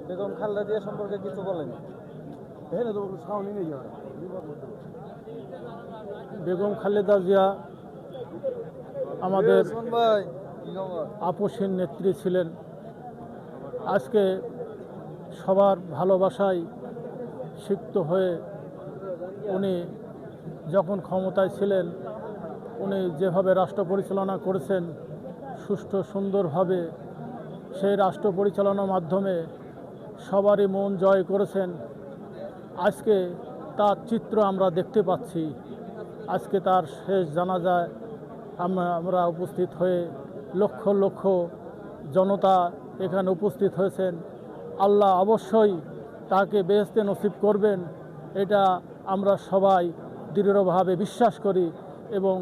বেগম খালেদা জিয়া সম্পর্কে কিছু বলেন। বেগম খালেদা জিয়া আমাদের ভাই কি খবর? আপসীন নেত্রী ছিলেন। আজকে সবার ভালোবাসায় সিক্ত হয়ে উনি যখন ক্ষমতায় ছিলেন, উনি যেভাবে রাষ্ট্র পরিচালনা করেছেন সুষ্ঠু সুন্দরভাবে, সেই রাষ্ট্র পরিচালনার মাধ্যমে সবারই মন জয় করেছেন। আজকে তার চিত্র আমরা দেখতে পাচ্ছি। আজকে তার শেষ জানাজায় আমরা উপস্থিত হয়ে লক্ষ লক্ষ জনতা এখানে উপস্থিত হয়েছেন। আল্লাহ অবশ্যই তাকে বেহেশতে নসিব করবেন, এটা আমরা সবাই দৃঢ়ভাবে বিশ্বাস করি এবং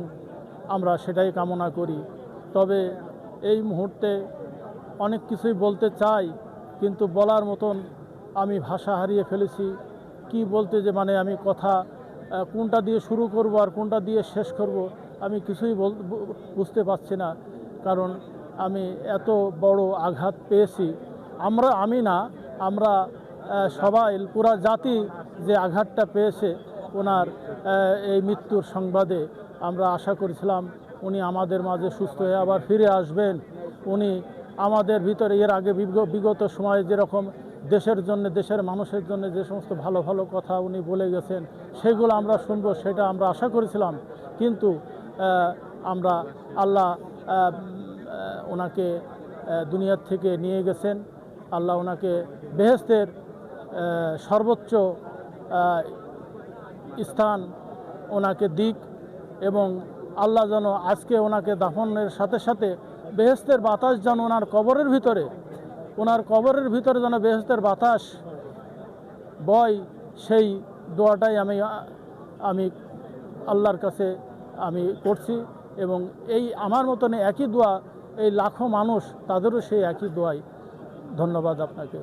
আমরা সেটাই কামনা করি। তবে এই মুহূর্তে অনেক কিছুই বলতে চাই, কিন্তু বলার মতন আমি ভাষা হারিয়ে ফেলেছি। কি বলতে যে মানে আমি কথা কোনটা দিয়ে শুরু করব আর কোনটা দিয়ে শেষ করব আমি কিছুই বুঝতে পারছি না। কারণ আমি এত বড় আঘাত পেয়েছি, আমি না, আমরা সবাই পুরা জাতি যে আঘাতটা পেয়েছে ওনার এই মৃত্যুর সংবাদে। আমরা আশা করেছিলাম উনি আমাদের মাঝে সুস্থ হয়ে আবার ফিরে আসবেন। উনি আমাদের ভিতরে এর আগে বিগত সময়ে যেরকম দেশের জন্য, দেশের মানুষের জন্য যে সমস্ত ভালো ভালো কথা উনি বলে গেছেন সেগুলো আমরা শুনবো, সেটা আমরা আশা করেছিলাম। কিন্তু আমরা আল্লাহ ওনাকে দুনিয়ার থেকে নিয়ে গেছেন। আল্লাহ ওনাকে বেহেশতের সর্বোচ্চ স্থান ওনাকে দিক, এবং আল্লাহ যেন আজকে ওনাকে দাফনের সাথে সাথে বেহেশতের বাতাস যেন ওনার কবরের ভিতরে যেন বেহেশতের বাতাস বয়, সেই দোয়াটাই আমি আল্লাহর কাছে আমি করছি। এবং এই আমার মতন একই দোয়া এই লাখো মানুষ, তাদেরও সেই একই দোয়াই। ধন্যবাদ আপনাকে।